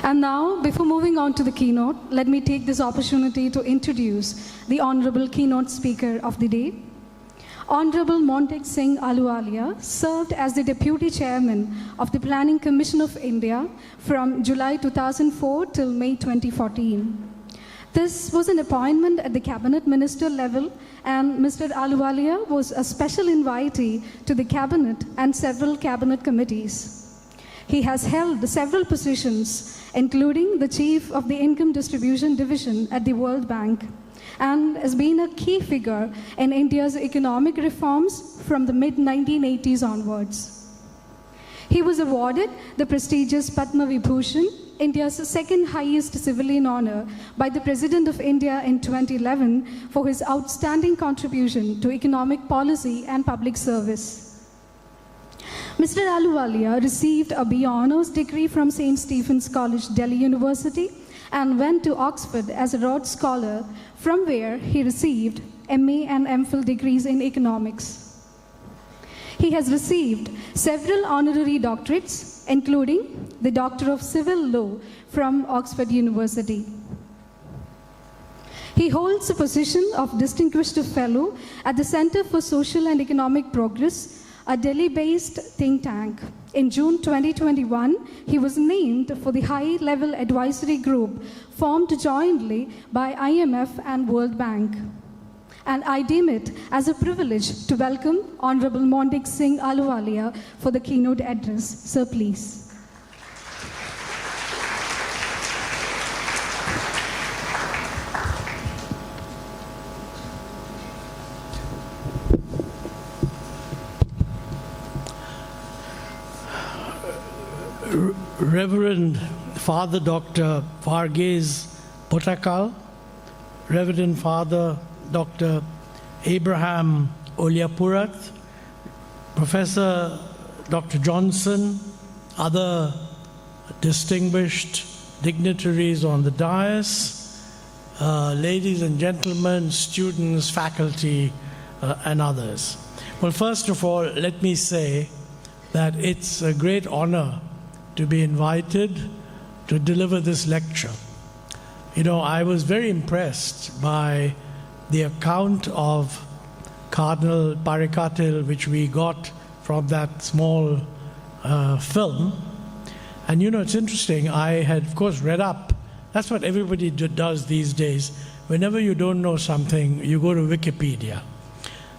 And now, before moving on to the keynote, let me take this opportunity to introduce the Honorable Keynote Speaker of the day. Honorable Montek Singh Ahluwalia served as the Deputy Chairman of the Planning Commission of India from July 2004 till May 2014. This was an appointment at the Cabinet Minister level, and Mr. Ahluwalia was a special invitee to the Cabinet and several Cabinet committees. He has held several positions, including the Chief of the Income Distribution Division at the World Bank, and has been a key figure in India's economic reforms from the mid-1980s onwards. He was awarded the prestigious Padma Vibhushan, India's second highest civilian honor, by the President of India in 2011 for his outstanding contribution to economic policy and public service. Mr. Ahluwalia received a B. Honours degree from St. Stephen's College, Delhi University, and went to Oxford as a Rhodes Scholar, from where he received MA and MPhil degrees in economics. He has received several honorary doctorates, including the Doctor of Civil Law from Oxford University. He holds the position of Distinguished Fellow at the Center for Social and Economic Progress, a Delhi-based think tank. In June 2021, he was named for the high-level advisory group formed jointly by IMF and World Bank. And I deem it as a privilege to welcome Honorable Montek Singh Ahluwalia for the keynote address. Sir, please. Reverend Father Dr. Varghese Parecattil, Reverend Father Dr. Abraham Olyapurath, Professor Dr. Johnson, other distinguished dignitaries on the dais, ladies and gentlemen, students, faculty, and others. Well, first of all, let me say that it's a great honor to be invited to deliver this lecture. You know, I was very impressed by the account of Cardinal Parecattil, which we got from that small film. And you know, it's interesting, I had, of course, read up. That's what everybody does these days. Whenever you don't know something, you go to Wikipedia.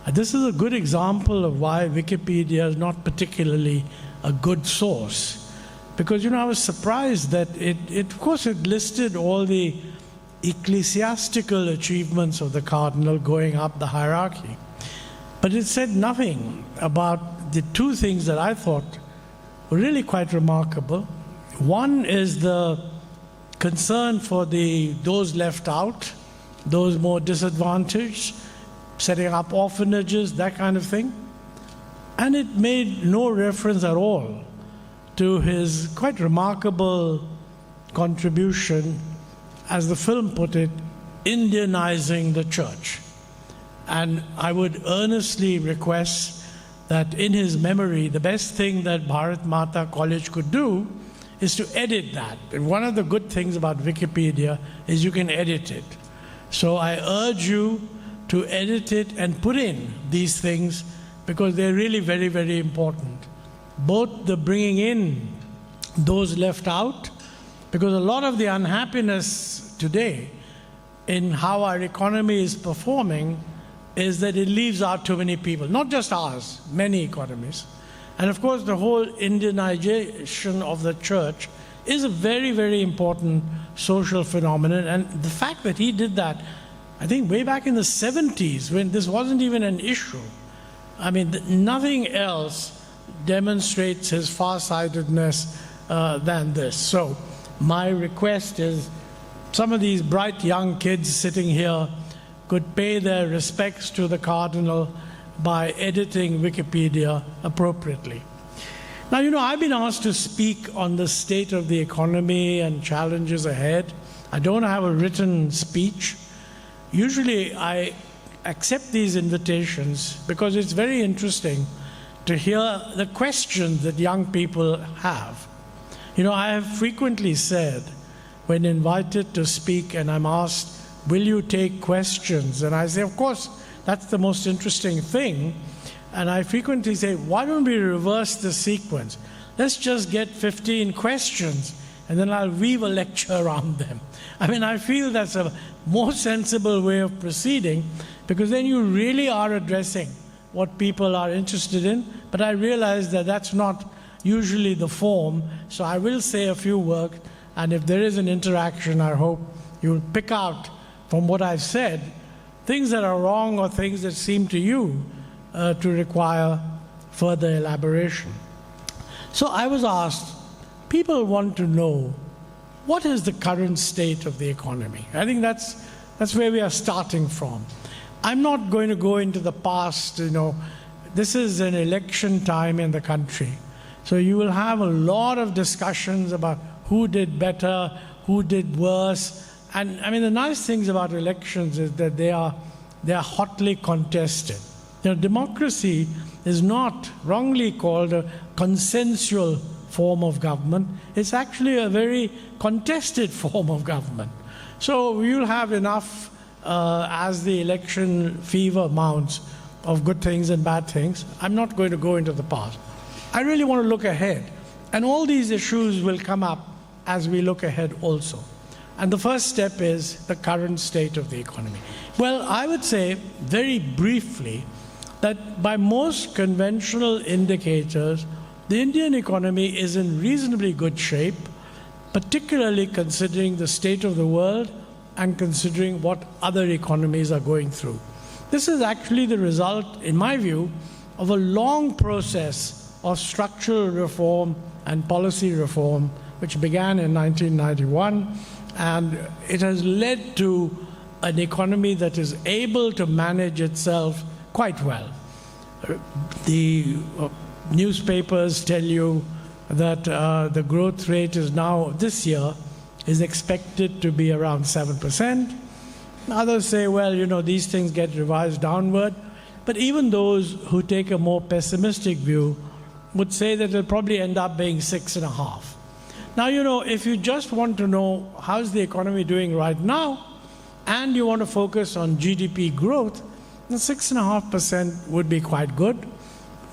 And this is a good example of why Wikipedia is not particularly a good source. Because, you know, I was surprised that of course, it listed all the ecclesiastical achievements of the cardinal going up the hierarchy. But it said nothing about the two things that I thought were really quite remarkable. One is the concern for those left out, those more disadvantaged, setting up orphanages, that kind of thing. And it made no reference at all to his quite remarkable contribution, as the film put it, Indianizing the church. And I would earnestly request that in his memory, the best thing that Bharat Mata College could do is to edit that. And one of the good things about Wikipedia is you can edit it. So I urge you to edit it and put in these things, because they're really very, very important. Both the bringing in those left out, because a lot of the unhappiness today in how our economy is performing is that it leaves out too many people, not just ours, many economies. And of course, the whole Indianization of the church is a very, very important social phenomenon. And the fact that he did that, I think way back in the 70s, when this wasn't even an issue, I mean, nothing else demonstrates his farsightedness than this. So my request is some of these bright young kids sitting here could pay their respects to the Cardinal by editing Wikipedia appropriately. Now, you know, I've been asked to speak on the state of the economy and challenges ahead. I don't have a written speech. Usually I accept these invitations because it's very interesting to hear the questions that young people have. You know, I have frequently said, when invited to speak and I'm asked, will you take questions? And I say, of course, that's the most interesting thing. And I frequently say, why don't we reverse the sequence? Let's just get 15 questions, and then I'll weave a lecture around them. I mean, I feel that's a more sensible way of proceeding, because then you really are addressing what people are interested in. But I realize that that's not usually the form, so I will say a few words, and if there is an interaction, I hope you'll pick out from what I've said things that are wrong or things that seem to you to require further elaboration. So I was asked, people want to know, what is the current state of the economy? I think that's where we are starting from. I'm not going to go into the past, you know. This is an election time in the country. So you will have a lot of discussions about who did better, who did worse. And I mean, the nice things about elections is that they are hotly contested. You know, democracy is not wrongly called a consensual form of government. It's actually a very contested form of government. So you'll have enough as the election fever mounts of good things and bad things. I'm not going to go into the past. I really want to look ahead. And all these issues will come up as we look ahead also. And the first step is the current state of the economy. Well, I would say very briefly that by most conventional indicators, the Indian economy is in reasonably good shape, particularly considering the state of the world and considering what other economies are going through. This is actually the result, in my view, of a long process of structural reform and policy reform, which began in 1991, and it has led to an economy that is able to manage itself quite well. The newspapers tell you that the growth rate is now, this year, is expected to be around 7%. Others say, well, you know, these things get revised downward. But even those who take a more pessimistic view would say that it'll probably end up being 6.5. Now, you know, if you just want to know how's the economy doing right now, and you want to focus on GDP growth, then 6.5% would be quite good.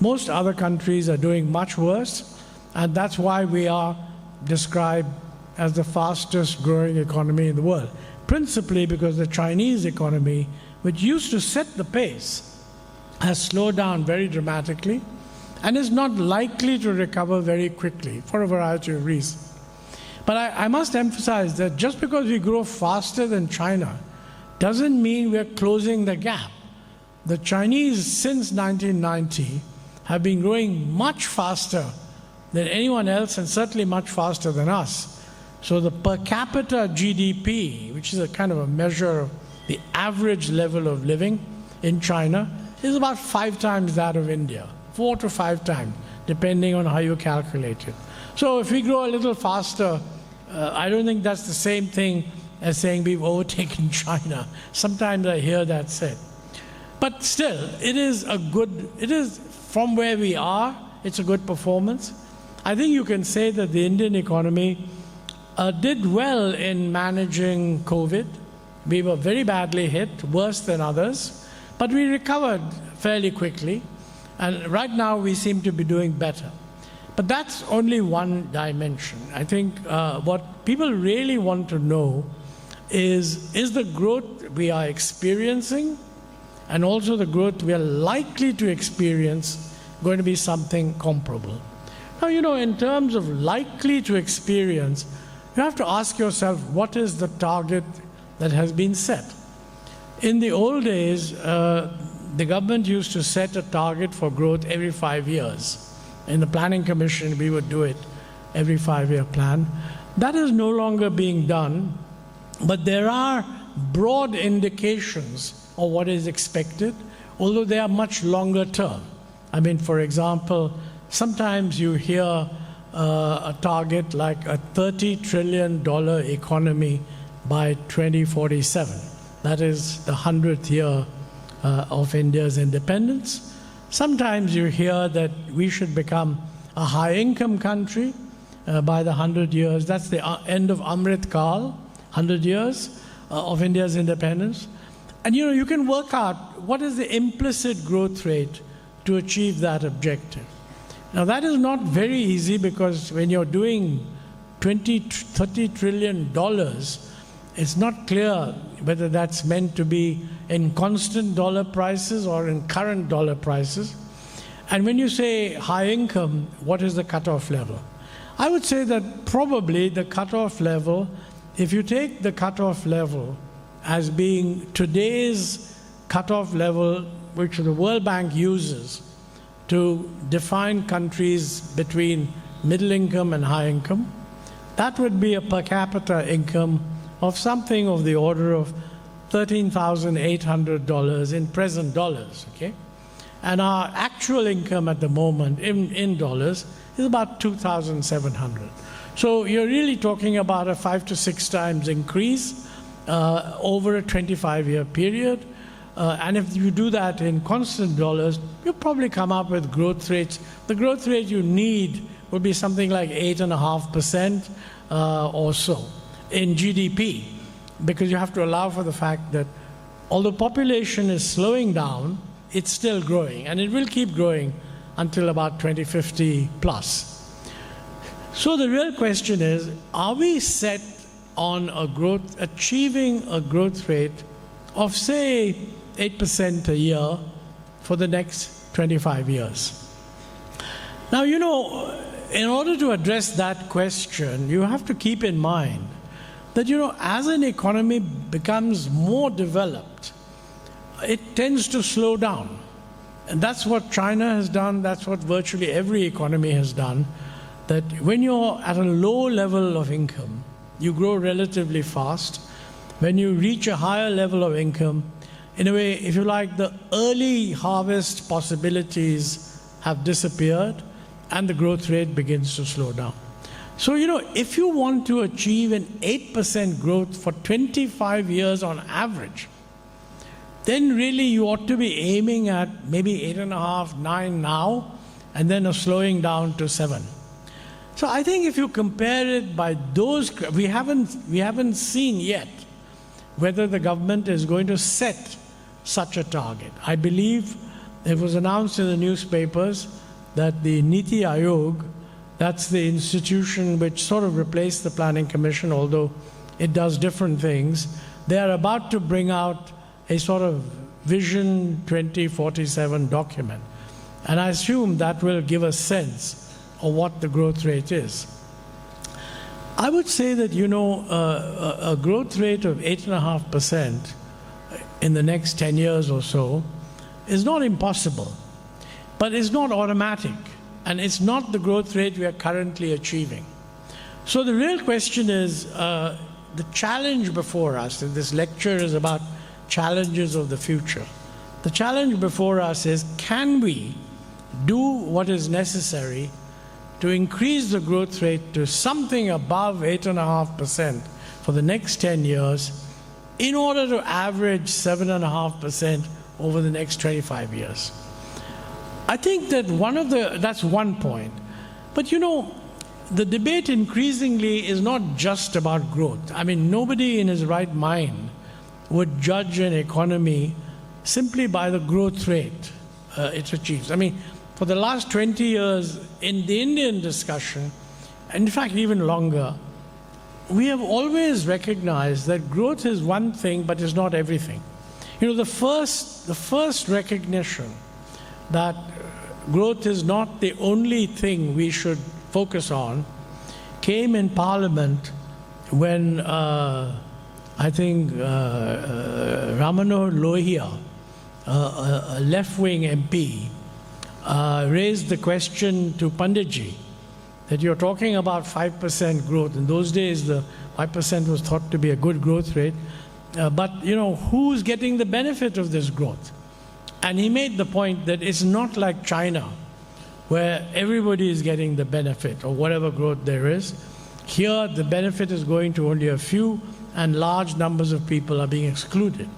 Most other countries are doing much worse, and that's why we are described as the fastest growing economy in the world. Principally because the Chinese economy, which used to set the pace, has slowed down very dramatically and is not likely to recover very quickly for a variety of reasons. But I must emphasize that just because we grow faster than China doesn't mean we're closing the gap. The Chinese, since 1990, have been growing much faster than anyone else, and certainly much faster than us. So the per capita GDP, which is a kind of a measure of the average level of living in China, is about 5 times that of India, 4 to 5 times, depending on how you calculate it. So if we grow a little faster, I don't think that's the same thing as saying we've overtaken China. Sometimes I hear that said. But still, it is from where we are, it's a good performance. I think you can say that the Indian economy did well in managing COVID. We were very badly hit, worse than others, but we recovered fairly quickly, and right now we seem to be doing better. But that's only one dimension. I think what people really want to know is the growth we are experiencing and also the growth we are likely to experience going to be something comparable. Now, you know, in terms of likely to experience, you have to ask yourself, what is the target that has been set? In the old days, the government used to set a target for growth every 5 years. In the Planning Commission, we would do it every 5-year plan. That is no longer being done, but there are broad indications of what is expected, although they are much longer term. I mean, for example, sometimes you hear a target like a $30 trillion economy by 2047. That is the 100th year of India's independence. Sometimes you hear that we should become a high-income country by the 100 years. That's the end of Amrit Kal, 100 years of India's independence. And you can work out what is the implicit growth rate to achieve that objective. Now that is not very easy, because when you're doing $20–30 trillion, it's not clear whether that's meant to be in constant dollar prices or in current dollar prices. And when you say high income, what is the cutoff level? I would say that probably the cutoff level, if you take the cutoff level as being today's cutoff level, which the World Bank uses to define countries between middle income and high income, that would be a per capita income of something of the order of $13,800 in present dollars, okay? And our actual income at the moment in dollars is about 2,700. So you're really talking about a 5 to 6 times increase over a 25-year period. And if you do that in constant dollars, you'll probably come up with growth rates. The growth rate you need would be something like 8.5% or so in GDP, because you have to allow for the fact that although population is slowing down, it's still growing, and it will keep growing until about 2050 plus. So the real question is, are we set on achieving a growth rate of, say, 8% a year for the next 25 years? Now, in order to address that question, you have to keep in mind that, as an economy becomes more developed, it tends to slow down. And that's what China has done, that's what virtually every economy has done, that when you're at a low level of income, you grow relatively fast. When you reach a higher level of income, in a way, if you like, the early harvest possibilities have disappeared and the growth rate begins to slow down. So, if you want to achieve an 8% growth for 25 years on average, then really you ought to be aiming at maybe 8.5, 9 now, and then a slowing down to 7. So I think if you compare it by those, we haven't seen yet whether the government is going to set such a target. I believe it was announced in the newspapers that the Niti Aayog, that's the institution which sort of replaced the Planning Commission, although it does different things, they are about to bring out a sort of Vision 2047 document. And I assume that will give a sense of what the growth rate is. I would say that, a growth rate of 8.5% in the next 10 years or so is not impossible, but it's not automatic, and it's not the growth rate we are currently achieving. So the real question is, the challenge before us, and this lecture is about challenges of the future. The challenge before us is, can we do what is necessary to increase the growth rate to something above 8.5% for the next 10 years in order to average 7.5% over the next 25 years? I think that that's one point. But the debate increasingly is not just about growth. I mean, nobody in his right mind would judge an economy simply by the growth rate it achieves. I mean, for the last 20 years in the Indian discussion, and in fact even longer, we have always recognized that growth is one thing, but is not everything. The first recognition that growth is not the only thing we should focus on came in Parliament when I think Ramanohar Lohia, a left-wing MP, raised the question to Panditji that you're talking about 5% growth. In those days, the 5% was thought to be a good growth rate. But who's getting the benefit of this growth? And he made the point that it's not like China, where everybody is getting the benefit of whatever growth there is. Here, the benefit is going to only a few, and large numbers of people are being excluded.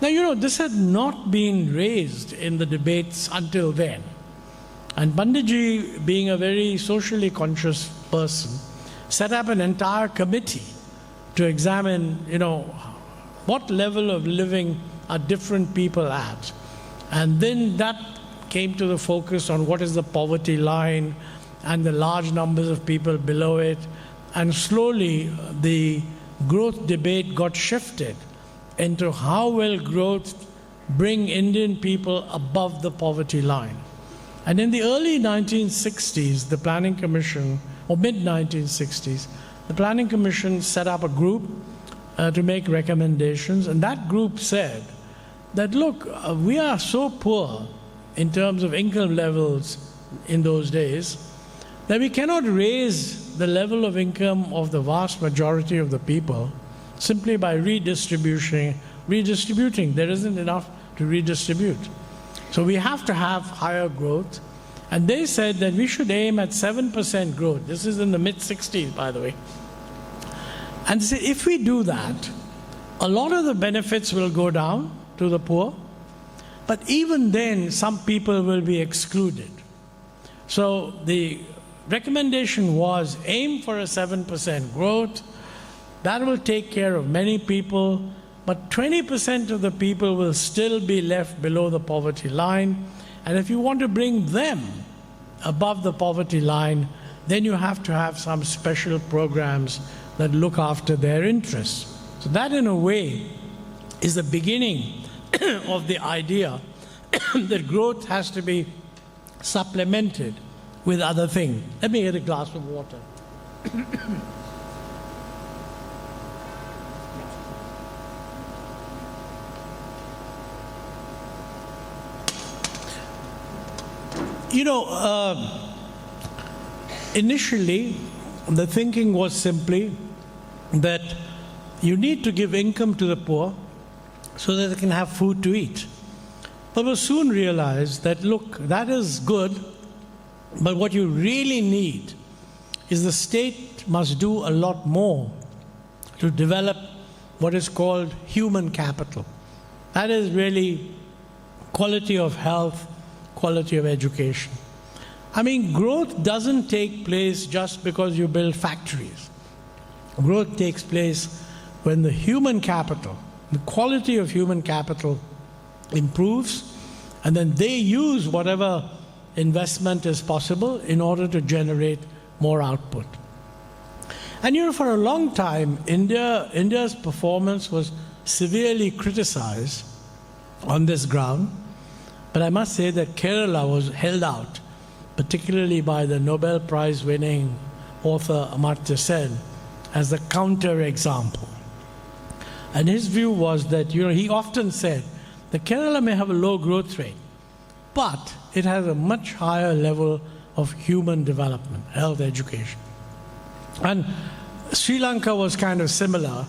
Now, this had not been raised in the debates until then. And Panditji, being a very socially conscious person, set up an entire committee to examine, what level of living are different people at. And then that came to the focus on what is the poverty line and the large numbers of people below it. And slowly the growth debate got shifted into how will growth bring Indian people above the poverty line. And in the early 1960s, the Planning Commission, or mid-1960s, the Planning Commission set up a group to make recommendations. And that group said that, look, we are so poor in terms of income levels in those days that we cannot raise the level of income of the vast majority of the people simply by redistributing. There isn't enough to redistribute. So we have to have higher growth. And they said that we should aim at 7% growth. This is in the mid-60s, by the way. And say, if we do that, a lot of the benefits will go down to the poor, but even then, some people will be excluded. So the recommendation was aim for a 7% growth. That will take care of many people, but 20% of the people will still be left below the poverty line. And if you want to bring them above the poverty line, then you have to have some special programs that look after their interests. So that, in a way, is the beginning of the idea that growth has to be supplemented with other things. Let me get a glass of water. Initially, the thinking was simply that you need to give income to the poor so that they can have food to eat. But we soon realized that, look, that is good, but what you really need is the state must do a lot more to develop what is called human capital. That is really quality of health, quality of education. I mean, growth doesn't take place just because you build factories. Growth takes place when the human capital, the quality of human capital improves, and then they use whatever investment is possible in order to generate more output. And for a long time, India's performance was severely criticized on this ground. But I must say that Kerala was held out, particularly by the Nobel Prize winning author Amartya Sen, as the counter-example. And his view was that, he often said that Kerala may have a low growth rate, but it has a much higher level of human development, health, education. And Sri Lanka was kind of similar.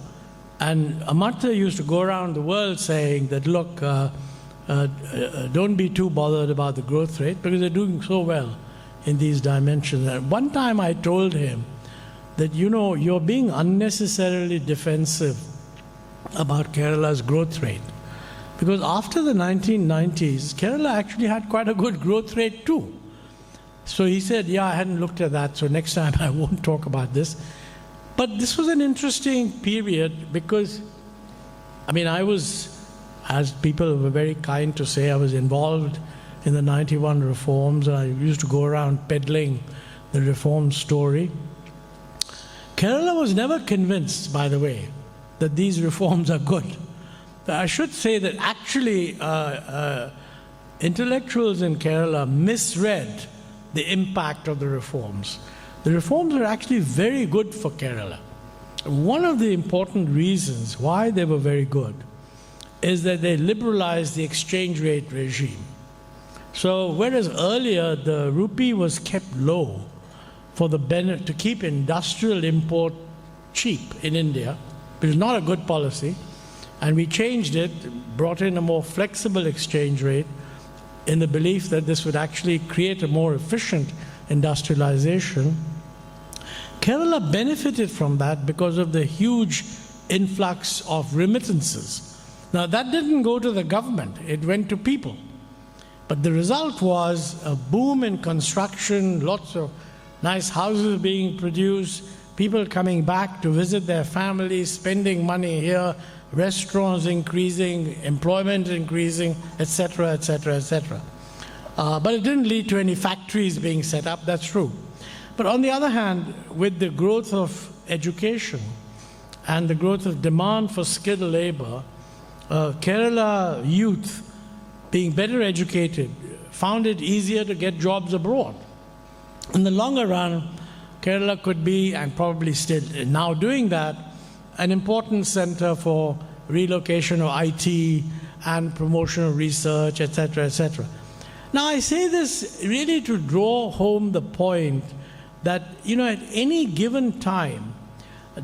And Amartya used to go around the world saying that, look, don't be too bothered about the growth rate because they're doing so well in these dimensions. And one time I told him that, you're being unnecessarily defensive about Kerala's growth rate. Because after the 1990s, Kerala actually had quite a good growth rate too. So he said, yeah, I hadn't looked at that, so next time I won't talk about this. But this was an interesting period because, I was, as people were very kind to say, I was involved in the 91 reforms, and I used to go around peddling the reform story. Kerala was never convinced, by the way, that these reforms are good. I should say that actually intellectuals in Kerala misread the impact of the reforms. The reforms are actually very good for Kerala. One of the important reasons why they were very good is that they liberalized the exchange rate regime. So whereas earlier the rupee was kept low for to keep industrial import cheap in India, which is not a good policy, and we changed it, brought in a more flexible exchange rate in the belief that this would actually create a more efficient industrialization. Kerala benefited from that because of the huge influx of remittances. Now, that didn't go to the government, it went to people. But the result was a boom in construction, lots of nice houses being produced, people coming back to visit their families, spending money here, restaurants increasing, employment increasing, etc., etc., etc. But it didn't lead to any factories being set up, that's true. But on the other hand, with the growth of education and the growth of demand for skilled labor, Kerala youth, being better educated, found it easier to get jobs abroad. In the longer run, Kerala could be, and probably still now doing that, an important center for relocation of IT and promotion of research, etc., etc. Now, I say this really to draw home the point that, at any given time,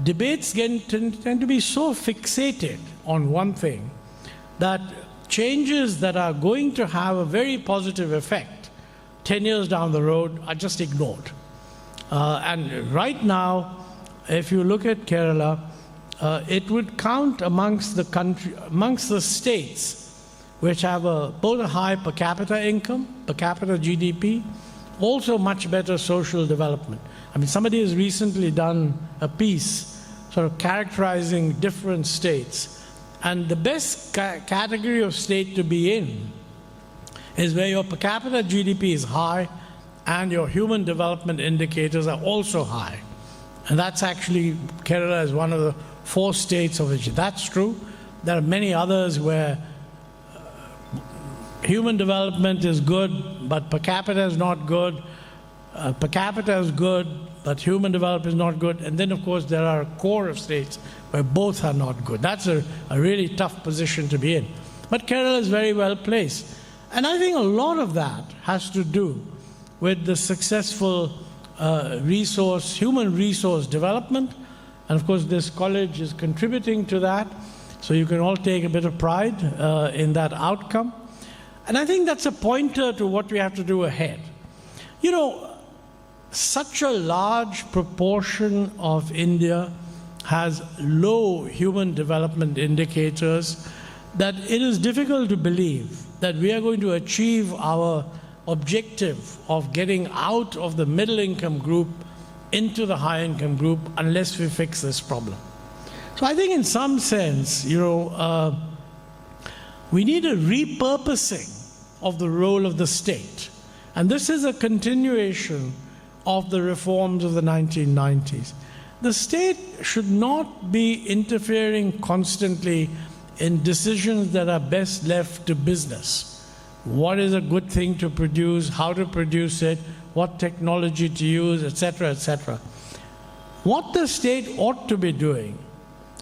debates tend to be so fixated on one thing that changes that are going to have a very positive effect 10 years down the road are just ignored. And right now, if you look at Kerala, it would count amongst the states which have both a high per capita income, per capita GDP, also much better social development. I mean, somebody has recently done a piece sort of characterizing different states. And the best category of state to be in is where your per capita GDP is high and your human development indicators are also high. And that's actually, Kerala is one of the 4 states of which that's true. There are many others where human development is good, but per capita is not good. Per capita is good, but human development is not good. And then, of course, there are a core of states where both are not good. That's a really tough position to be in. But Kerala is very well placed. And I think a lot of that has to do with the successful human resource development. And of course, this college is contributing to that. So you can all take a bit of pride in that outcome. And I think that's a pointer to what we have to do ahead. Such a large proportion of India has low human development indicators that it is difficult to believe that we are going to achieve our objective of getting out of the middle income group into the high income group unless we fix this problem. So I think in some sense, we need a repurposing of the role of the state. And this is a continuation of the reforms of the 1990s. The state should not be interfering constantly in decisions that are best left to business. What is a good thing to produce, how to produce it, what technology to use, etc., etc. What the state ought to be doing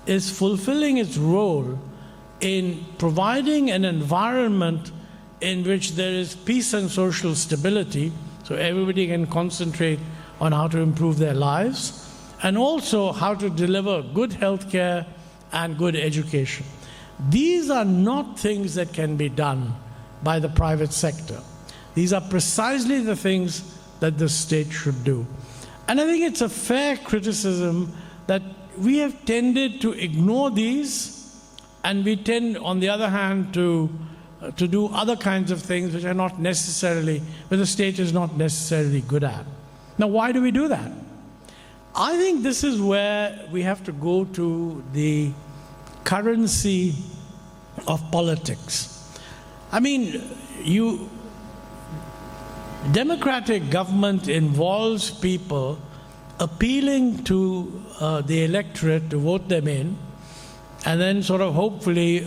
is fulfilling its role in providing an environment in which there is peace and social stability, so everybody can concentrate on how to improve their lives, and also how to deliver good health care and good education. These are not things that can be done by the private sector. These are precisely the things that the state should do. And I think it's a fair criticism that we have tended to ignore these, and we tend, on the other hand, to do other kinds of things which are not necessarily, which the state is not necessarily good at. Now, why do we do that? I think this is where we have to go to the currency of politics. I mean, democratic government involves people appealing to the electorate to vote them in, and then sort of hopefully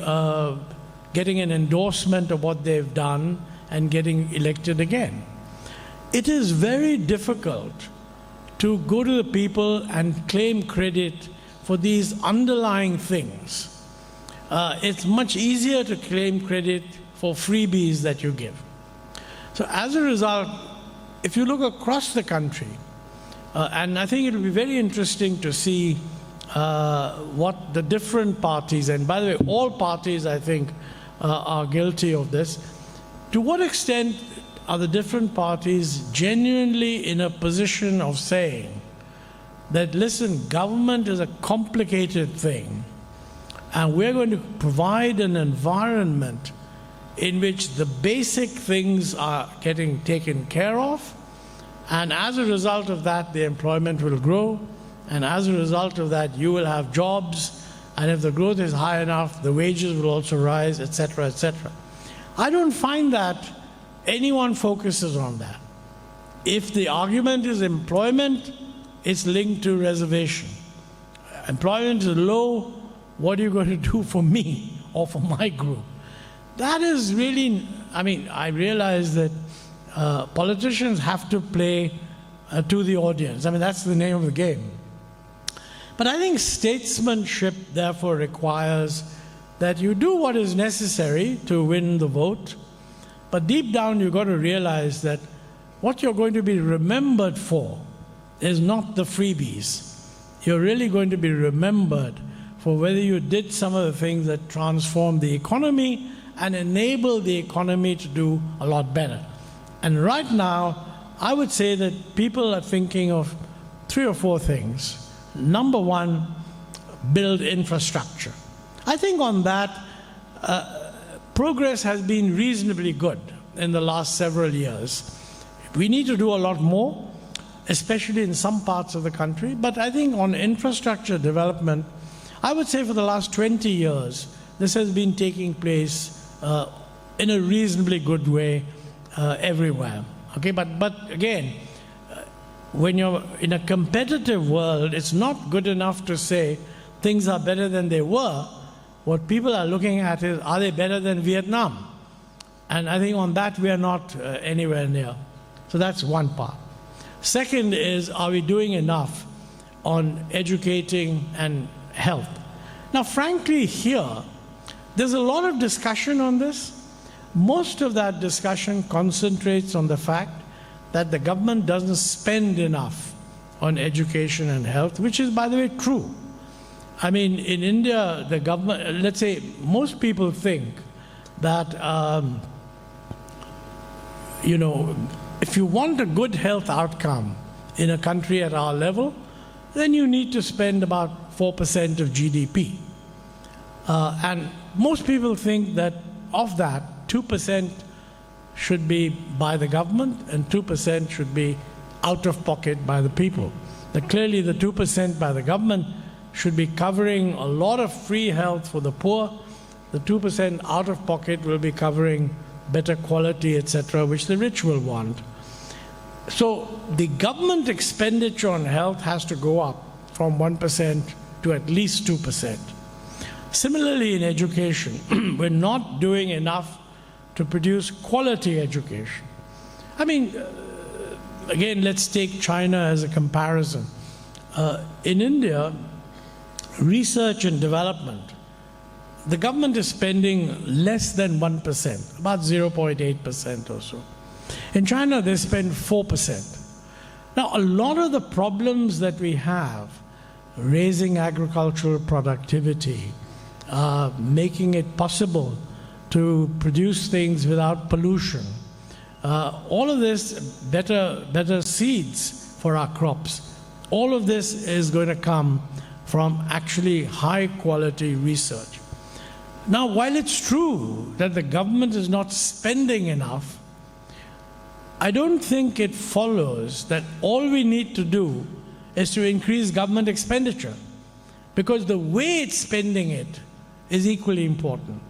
getting an endorsement of what they've done and getting elected again. It is very difficult to go to the people and claim credit for these underlying things. It's much easier to claim credit for freebies that you give. So as a result, if you look across the country, and I think it will be very interesting to see what the different parties, and by the way, all parties I think are guilty of this, to what extent are the different parties genuinely in a position of saying that, listen, government is a complicated thing, and we're going to provide an environment in which the basic things are getting taken care of, And as a result of that, the employment will grow. And as a result of that, you will have jobs. And if the growth is high enough, the wages will also rise, etc., etc. I don't find that anyone focuses on that. If the argument is employment, it's linked to reservation. Employment is low, what are you going to do for me or for my group? That is really, I mean, I realize that politicians have to play to the audience. I mean, that's the name of the game. But I think statesmanship, therefore, requires that you do what is necessary to win the vote. But deep down, you've got to realize that what you're going to be remembered for is not the freebies. You're really going to be remembered for whether you did some of the things that transformed the economy and enabled the economy to do a lot better. And right now, I would say that people are thinking of 3 or 4 things. Number one, build infrastructure. I think on that, progress has been reasonably good in the last several years. We need to do a lot more, especially in some parts of the country. But I think on infrastructure development, I would say for the last 20 years, this has been taking place in a reasonably good way everywhere. Okay, but again, when you're in a competitive world, it's not good enough to say things are better than they were. What people are looking at is, are they better than Vietnam? And I think on that we are not anywhere near. So that's one part. Second is, are we doing enough on educating and health? Now, frankly, here, there's a lot of discussion on this. Most of that discussion concentrates on the fact that the government doesn't spend enough on education and health, which is, by the way, true. I mean, in India, the government, let's say, most people think that, you know, if you want a good health outcome in a country at our level, then you need to spend about 4% of GDP. And most people think that of that, 2% should be by the government and 2% should be out of pocket by the people. That clearly the 2% by the government should be covering a lot of free health for the poor. The 2% out of pocket will be covering better quality, etc., which the rich will want. So the government expenditure on health has to go up from 1% to at least 2%. Similarly, in education, we're not doing enough to produce quality education. I mean, again, let's take China as a comparison. In India, research and development, the government is spending less than 1%, about 0.8% or so. In China, they spend 4%. Now, a lot of the problems that we have, raising agricultural productivity, making it possible to produce things without pollution, all of this, better seeds for our crops, all of this is going to come from actually high quality research. Now, while it's true that the government is not spending enough, I don't think it follows that all we need to do is to increase government expenditure, because the way it's spending it is equally important.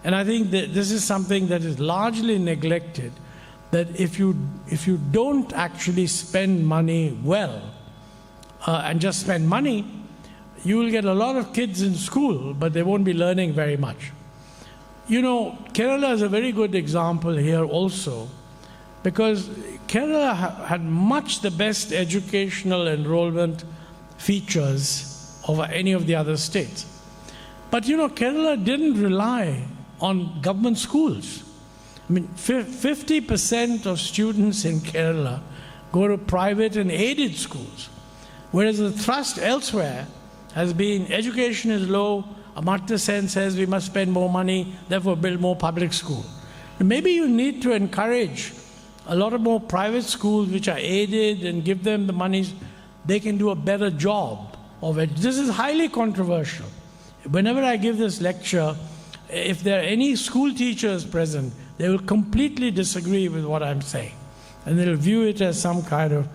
And I think that this is something that is largely neglected, that if you don't actually spend money well, and just spend money, you will get a lot of kids in school, but they won't be learning very much. You know, Kerala is a very good example here also, because Kerala had much the best educational enrollment features over any of the other states. But you know, Kerala didn't rely on government schools. I mean, 50% of students in Kerala go to private and aided schools, whereas the thrust elsewhere has been education is low, Amartya Sen says we must spend more money, therefore build more public school. Maybe you need to encourage a lot of more private schools which are aided and give them the money, they can do a better job of it. This is highly controversial. Whenever I give this lecture, if there are any school teachers present, they will completely disagree with what I'm saying. and they'll view it as some kind of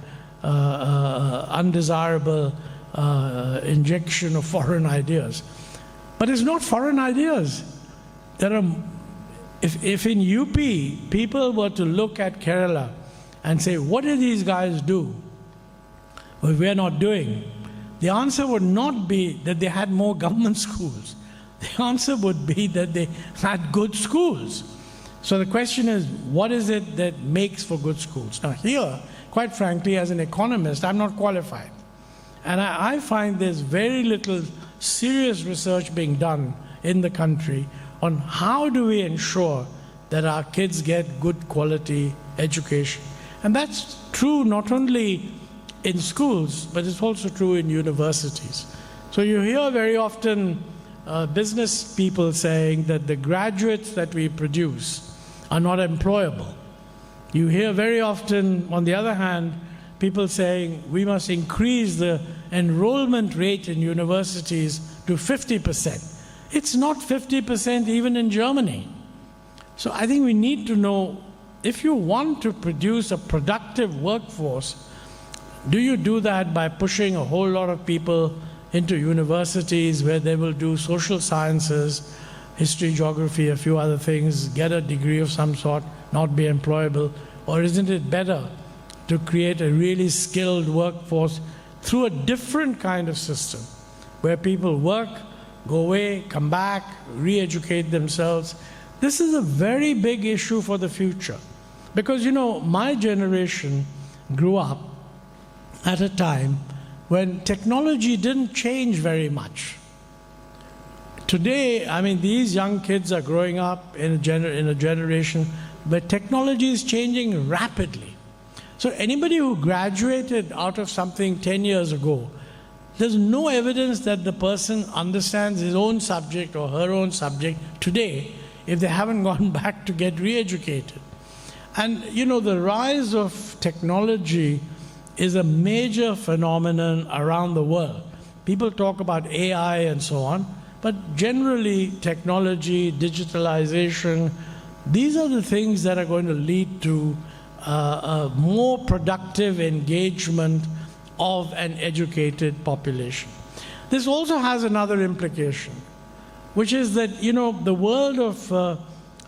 undesirable injection of foreign ideas. But it's not foreign ideas. If in UP people were to look at Kerala and say, what did these guys do? Well, we're not doing. The answer would not be that they had more government schools. The answer would be that they had good schools. So the question is, what is it that makes for good schools? Now here, quite frankly, as an economist, I'm not qualified. And I find there's very little serious research being done in the country on how do we ensure that our kids get good quality education. And that's true not only in schools, but it's also true in universities. So you hear very often business people saying that the graduates that we produce are not employable. You hear very often, on the other hand, people saying we must increase the enrollment rate in universities to 50%. It's not 50% even in Germany. So I think we need to know, if you want to produce a productive workforce, do you do that by pushing a whole lot of people into universities where they will do social sciences, history, geography, a few other things, get a degree of some sort, not be employable? Or isn't it better to create a really skilled workforce through a different kind of system where people work, go away, come back, re-educate themselves? This is a very big issue for the future. Because, you know, my generation grew up at a time when technology didn't change very much. Today, I mean, these young kids are growing up in a generation where technology is changing rapidly. So anybody who graduated out of something 10 years ago, there's no evidence that the person understands his own subject or her own subject today if they haven't gone back to get re-educated. And, you know, the rise of technology is a major phenomenon around the world. People talk about AI and so on, but generally technology, digitalization, these are the things that are going to lead to a more productive engagement of an educated population. This also has another implication, which is that, you know, the world of,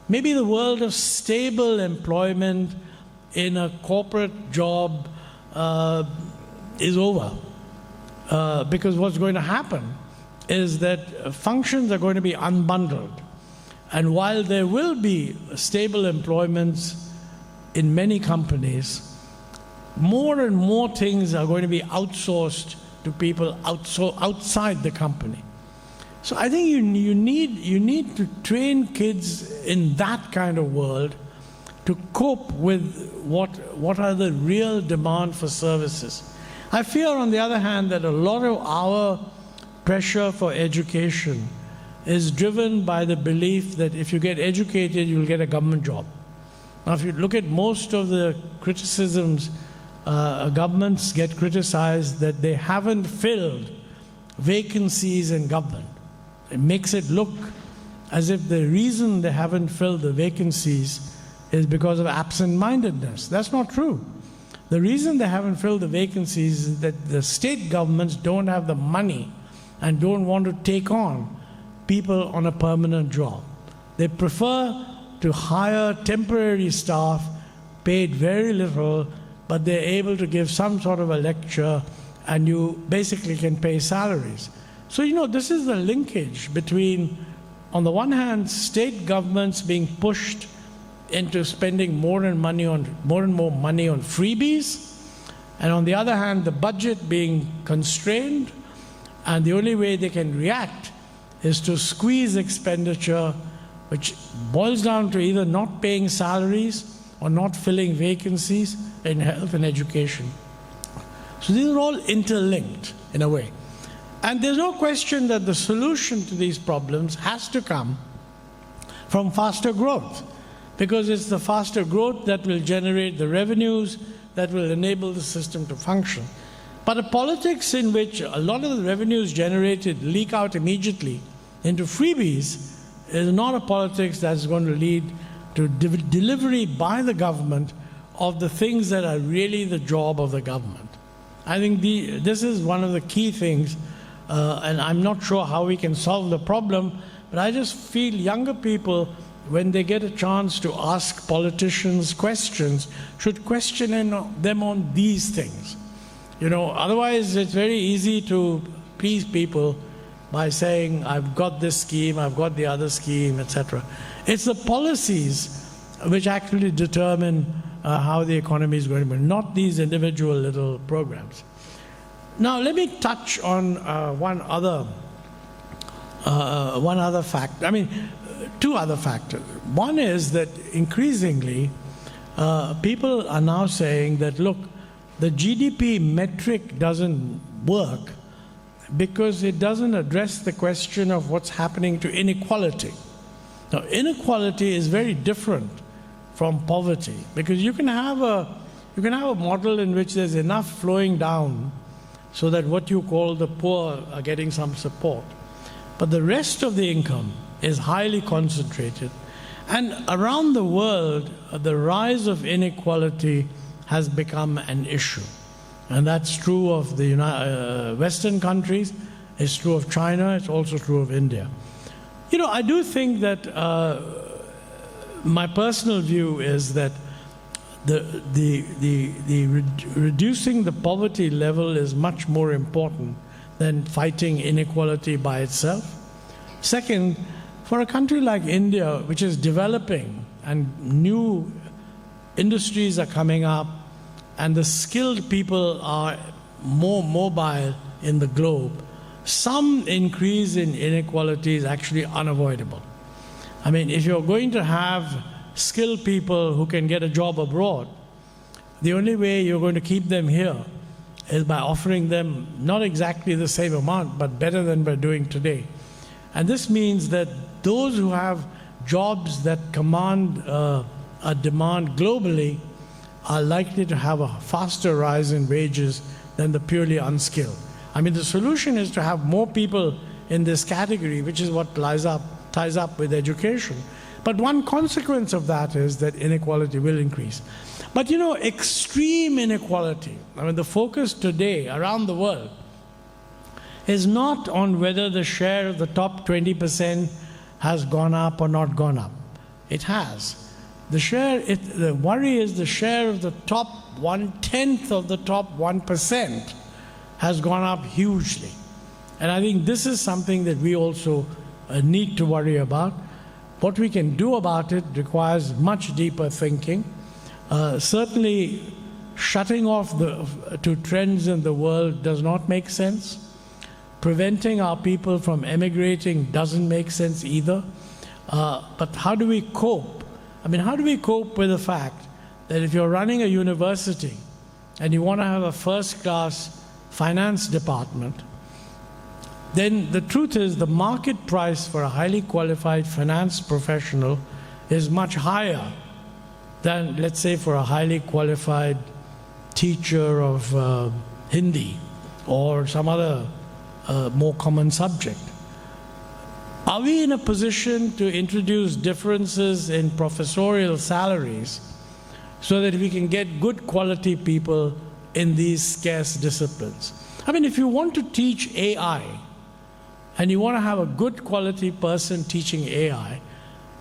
maybe the world of stable employment in a corporate job is over. Because what's going to happen is that functions are going to be unbundled. And while there will be stable employments in many companies, more and more things are going to be outsourced to people outside the company. So I think you need to train kids in that kind of world to cope with what are the real demand for services. I fear, on the other hand, that a lot of our pressure for education is driven by the belief that if you get educated, you'll get a government job. Now, if you look at most of the criticisms, governments get criticized that they haven't filled vacancies in government. It makes it look as if the reason they haven't filled the vacancies is because of absent-mindedness. That's not true. The reason they haven't filled the vacancies is that the state governments don't have the money and don't want to take on people on a permanent job. They prefer to hire temporary staff, paid very little, but they're able to give some sort of a lecture, and you basically can pay salaries. So, you know, this is the linkage between, on the one hand, state governments being pushed into spending more and more money on freebies, and on the other hand, the budget being constrained, and the only way they can react is to squeeze expenditure, which boils down to either not paying salaries or not filling vacancies in health and education. So these are all interlinked in a way. And there's no question that the solution to these problems has to come from faster growth, because it's the faster growth that will generate the revenues that will enable the system to function. But a politics in which a lot of the revenues generated leak out immediately into freebies is not a politics that's going to lead to delivery by the government of the things that are really the job of the government. I think this is one of the key things, and I'm not sure how we can solve the problem, but I just feel younger people, when they get a chance to ask politicians questions, should question them on these things. You know, otherwise it's very easy to please people by saying, I've got this scheme, I've got the other scheme, etc. It's the policies which actually determine how the economy is going to be, not these individual little programs. Now, let me touch on one other fact. I mean, two other factors. One is that increasingly, people are now saying that, look, the GDP metric doesn't work because it doesn't address the question of what's happening to inequality. Now, inequality is very different from poverty, because you can have a model in which there's enough flowing down so that what you call the poor are getting some support, but the rest of the income is highly concentrated. And around the world, the rise of inequality has become an issue. And that's true of the Western countries, it's true of China, it's also true of India. You know, I do think that my personal view is that reducing the poverty level is much more important than fighting inequality by itself. Second, for a country like India, which is developing and new industries are coming up and the skilled people are more mobile in the globe, some increase in inequality is actually unavoidable. I mean, if you're going to have skilled people who can get a job abroad, the only way you're going to keep them here is by offering them not exactly the same amount, but better than we're doing today. And this means that those who have jobs that command a demand globally are likely to have a faster rise in wages than the purely unskilled. I mean, the solution is to have more people in this category, which is what ties up with education. But one consequence of that is that inequality will increase. But you know, extreme inequality, I mean, the focus today around the world is not on whether the share of the top 20% has gone up or not gone up. It has. The worry is the share of the top 1/10 of the top 1% has gone up hugely. And I think this is something that we also need to worry about. What we can do about it requires much deeper thinking. Certainly, shutting off to trends in the world does not make sense. Preventing our people from emigrating doesn't make sense either. But how do we cope? I mean, how do we cope with the fact that if you're running a university and you want to have a first-class finance department, then the truth is the market price for a highly qualified finance professional is much higher than, let's say, for a highly qualified teacher of Hindi or some other more common subject. Are we in a position to introduce differences in professorial salaries so that we can get good quality people in these scarce disciplines? I mean, if you want to teach AI and you want to have a good quality person teaching AI,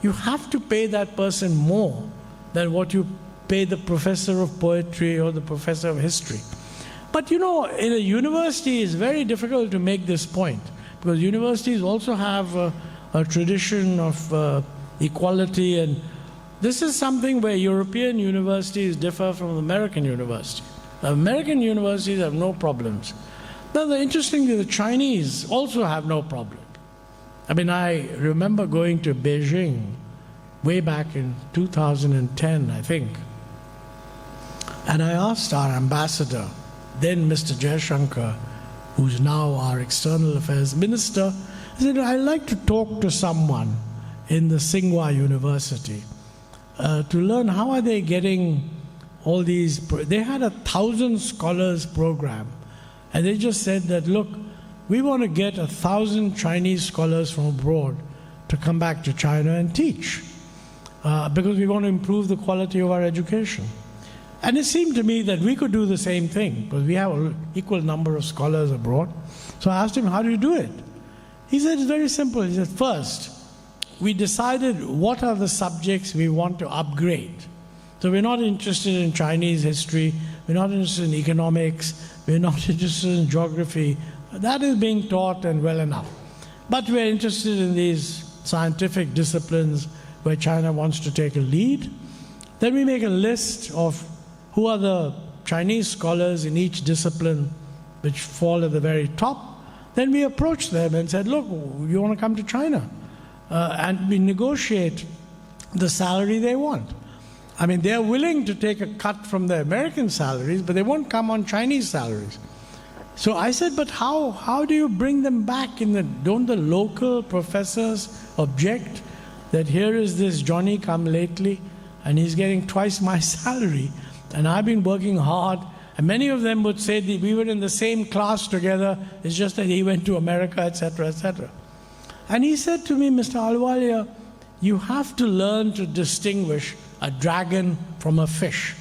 you have to pay that person more than what you pay the professor of poetry or the professor of history. But you know, in a university, it's very difficult to make this point, because universities also have a tradition of equality, and this is something where European universities differ from American universities. American universities have no problems. Now, interestingly, the Chinese also have no problem. I mean, I remember going to Beijing way back in 2010, I think, and I asked our ambassador, then Mr. Jaishankar, who's now our external affairs minister, I said, I'd like to talk to someone in the Singh University to learn how are they getting all these. They had 1,000 scholars program, and they just said that, look, we want to get 1,000 Chinese scholars from abroad to come back to China and teach, because we want to improve the quality of our education. And it seemed to me that we could do the same thing, because we have an equal number of scholars abroad. So I asked him, how do you do it? He said, it's very simple. He said, first, we decided what are the subjects we want to upgrade. So we're not interested in Chinese history, we're not interested in economics, we're not interested in geography. That is being taught and well enough. But we're interested in these scientific disciplines where China wants to take a lead. Then we make a list of who are the Chinese scholars in each discipline which fall at the very top. Then we approach them and said, look, you want to come to China? And we negotiate the salary they want. I mean, they're willing to take a cut from their American salaries, but they won't come on Chinese salaries. So I said, but how do you bring them back? Don't the local professors object that here is this Johnny come lately and he's getting twice my salary and I've been working hard? And many of them would say that we were in the same class together, it's just that he went to America, etc., etc. And he said to me, Mr. Ahluwalia, you have to learn to distinguish a dragon from a fish.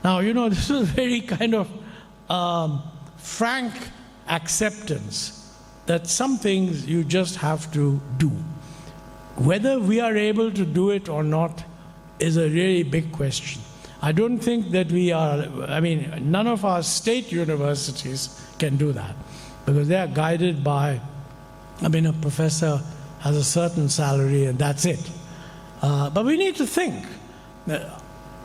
Now, this is very kind of frank acceptance that some things you just have to do. Whether we are able to do it or not is a really big question. I don't think that none of our state universities can do that, because they are guided by, a professor has a certain salary and that's it. But we need to think,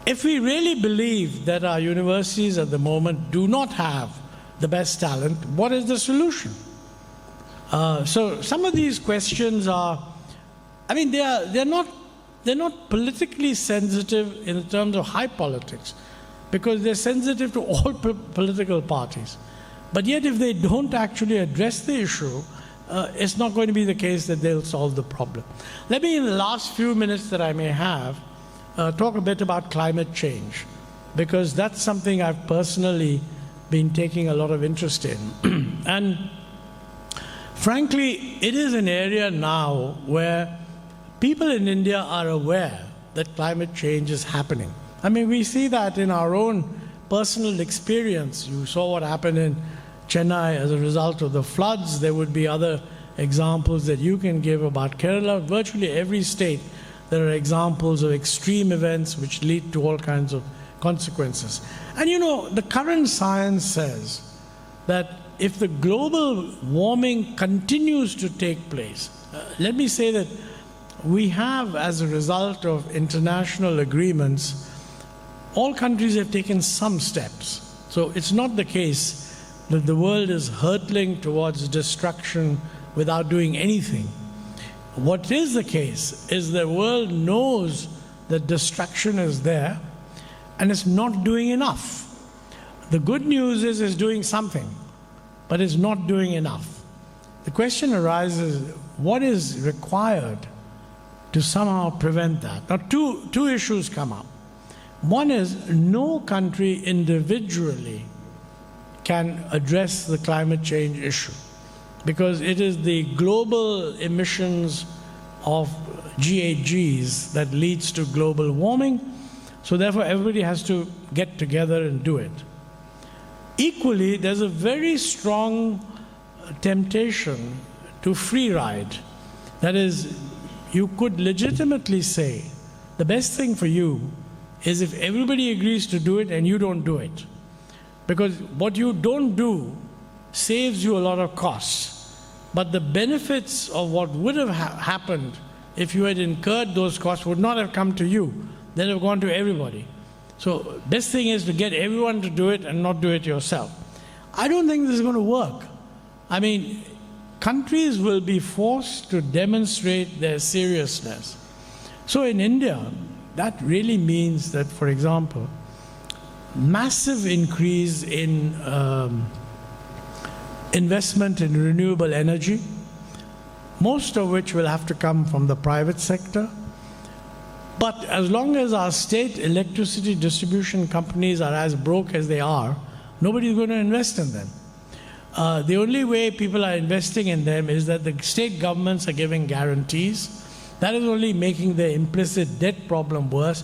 if we really believe that our universities at the moment do not have the best talent, what is the solution? So some of these questions are, they're not politically sensitive in terms of high politics, because they're sensitive to all political parties. But yet if they don't actually address the issue, it's not going to be the case that they'll solve the problem. Let me, in the last few minutes that I may have, talk a bit about climate change, because that's something I've personally been taking a lot of interest in. And frankly, it is an area now where people in India are aware that climate change is happening. We see that in our own personal experience. You saw what happened in Chennai as a result of the floods. There would be other examples that you can give about Kerala. Virtually every state, there are examples of extreme events which lead to all kinds of consequences. And the current science says that if the global warming continues to take place, let me say that we have, as a result of international agreements, all countries have taken some steps. So it's not the case that the world is hurtling towards destruction without doing anything. What is the case is the world knows that destruction is there and it's not doing enough. The good news is it's doing something, but it's not doing enough. The question arises, what is required to somehow prevent that? Now, two issues come up. One is, no country individually can address the climate change issue, because it is the global emissions of GHGs that leads to global warming. So therefore, everybody has to get together and do it. Equally, there's a very strong temptation to free ride. That is, you could legitimately say, the best thing for you is if everybody agrees to do it and you don't do it. Because what you don't do saves you a lot of costs. But the benefits of what would have happened if you had incurred those costs would not have come to you. They'd have gone to everybody. So best thing is to get everyone to do it and not do it yourself. I don't think this is going to work. Countries will be forced to demonstrate their seriousness. So in India, that really means that, for example, massive increase in investment in renewable energy, most of which will have to come from the private sector. But as long as our state electricity distribution companies are as broke as they are, nobody's going to invest in them. The only way people are investing in them is that the state governments are giving guarantees. That is only making the implicit debt problem worse.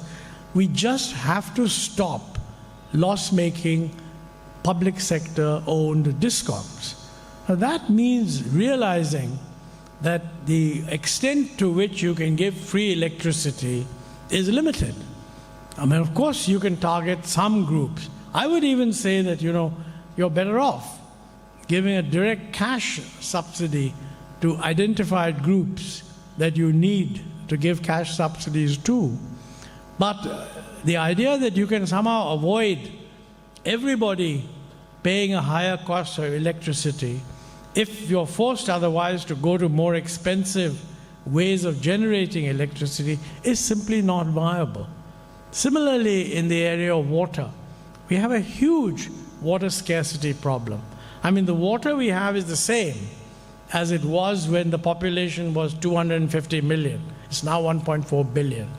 We just have to stop loss-making public sector-owned discoms. Now that means realizing that the extent to which you can give free electricity is limited. I mean, of course, you can target some groups. I would even say that, you're better off giving a direct cash subsidy to identified groups that you need to give cash subsidies to. But the idea that you can somehow avoid everybody paying a higher cost of electricity if you're forced otherwise to go to more expensive ways of generating electricity is simply not viable. Similarly, in the area of water, we have a huge water scarcity problem. I mean, the water we have is the same as it was when the population was 250 million. It's now 1.4 billion.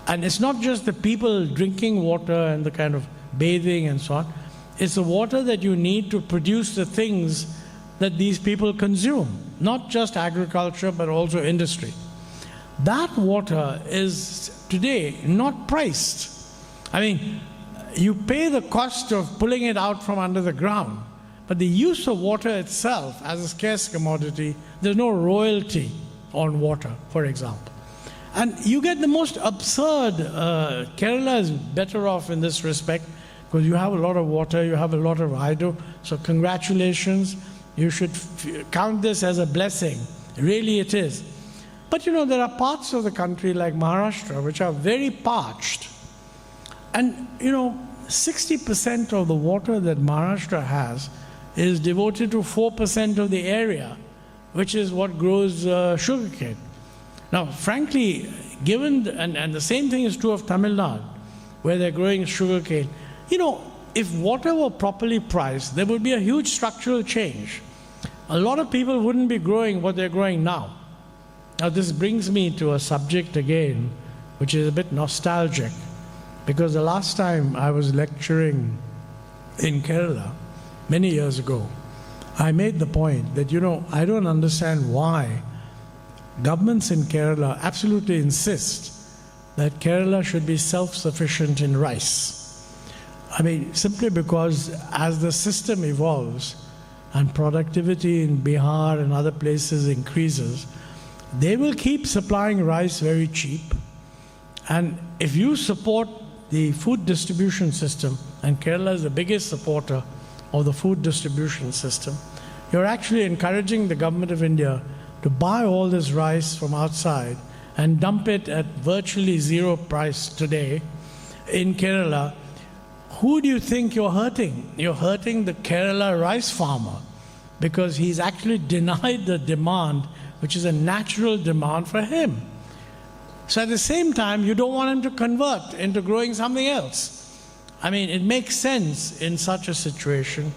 And it's not just the people drinking water and the kind of bathing and so on. It's the water that you need to produce the things that these people consume, not just agriculture, but also industry. That water is today not priced. I mean, you pay the cost of pulling it out from under the ground, but the use of water itself as a scarce commodity, there's no royalty on water, for example. And you get the most absurd, Kerala is better off in this respect because you have a lot of water, you have a lot of hydro, so congratulations. You should count this as a blessing. Really it is. But there are parts of the country like Maharashtra which are very parched. And 60% of the water that Maharashtra has is devoted to 4% of the area, which is what grows sugarcane. Now, frankly, given, and the same thing is true of Tamil Nadu, where they're growing sugarcane, if water were properly priced, there would be a huge structural change. A lot of people wouldn't be growing what they're growing now. Now, this brings me to a subject again, which is a bit nostalgic, because the last time I was lecturing in Kerala, many years ago, I made the point that, I don't understand why governments in Kerala absolutely insist that Kerala should be self-sufficient in rice. I mean, simply because as the system evolves and productivity in Bihar and other places increases, they will keep supplying rice very cheap. And if you support the food distribution system, and Kerala is the biggest supporter of the food distribution system, you're actually encouraging the government of India to buy all this rice from outside and dump it at virtually zero price today in Kerala. Who do you think you're hurting? You're hurting the Kerala rice farmer because he's actually denied the demand, which is a natural demand for him. So at the same time, you don't want him to convert into growing something else. I mean, it makes sense in such a situation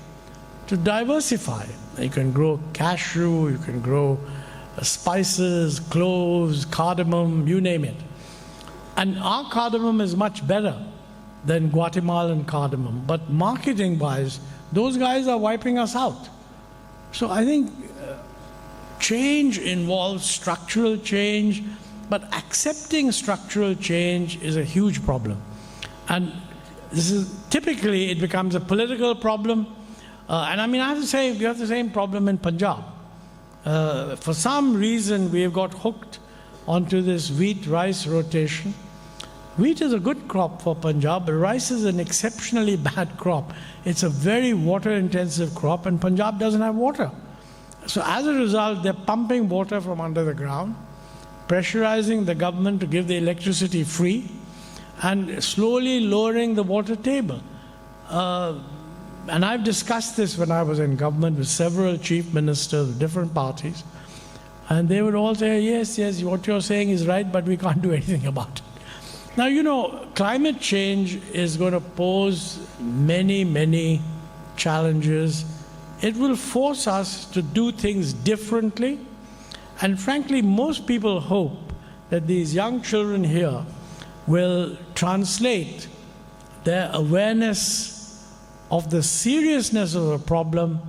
to diversify. You can grow cashew, you can grow spices, cloves, cardamom, you name it. And our cardamom is much better than Guatemalan cardamom. But marketing-wise, those guys are wiping us out. So I think change involves structural change, but accepting structural change is a huge problem. And this is typically, it becomes a political problem. And I mean, I have to say, we have the same problem in Punjab. For some reason, we have got hooked onto this wheat-rice rotation. Wheat is a good crop for Punjab, but rice is an exceptionally bad crop. It's a very water-intensive crop, and Punjab doesn't have water. So as a result, they're pumping water from under the ground, pressurizing the government to give the electricity free, and slowly lowering the water table. And I've discussed this when I was in government with several chief ministers of different parties, and they would all say, yes, yes, what you're saying is right, but we can't do anything about it. Now, climate change is going to pose many, many challenges. It will force us to do things differently. And frankly, most people hope that these young children here will translate their awareness of the seriousness of the problem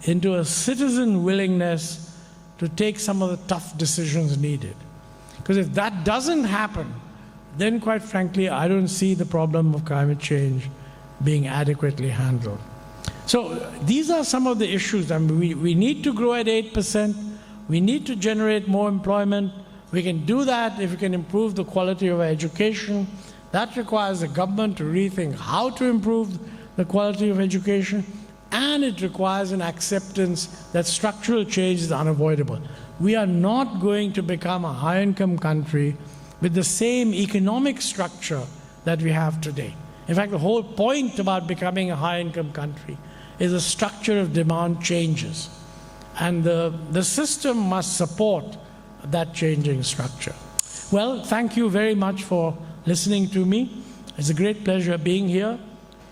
into a citizen willingness to take some of the tough decisions needed. Because if that doesn't happen, then quite frankly, I don't see the problem of climate change being adequately handled. So these are some of the issues. I mean, we need to grow at 8%. We need to generate more employment. We can do that if we can improve the quality of our education. That requires the government to rethink how to improve the quality of education, and it requires an acceptance that structural change is unavoidable. We are not going to become a high-income country with the same economic structure that we have today. In fact, the whole point about becoming a high-income country is the structure of demand changes. And the system must support that changing structure. Well, thank you very much for listening to me. It's a great pleasure being here.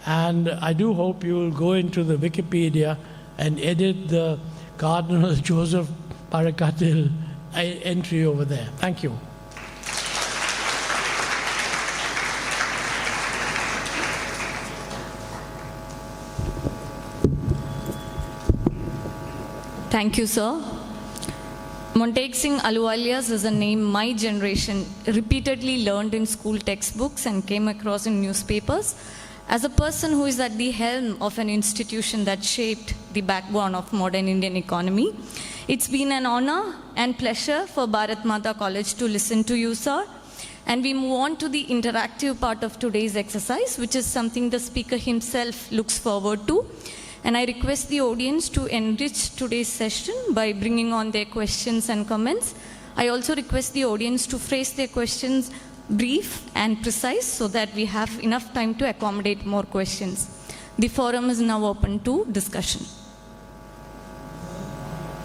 And I do hope you will go into the Wikipedia and edit the Cardinal Joseph Parecattil entry over there. Thank you. Thank you, sir. Montek Singh Ahluwalia's is a name my generation repeatedly learned in school textbooks and came across in newspapers. As a person who is at the helm of an institution that shaped the backbone of modern Indian economy, it's been an honor and pleasure for Bharat Mata College to listen to you, sir. And we move on to the interactive part of today's exercise, which is something the speaker himself looks forward to. And I request the audience to enrich today's session by bringing on their questions and comments. I also request the audience to phrase their questions brief and precise so that we have enough time to accommodate more questions. The forum is now open to discussion.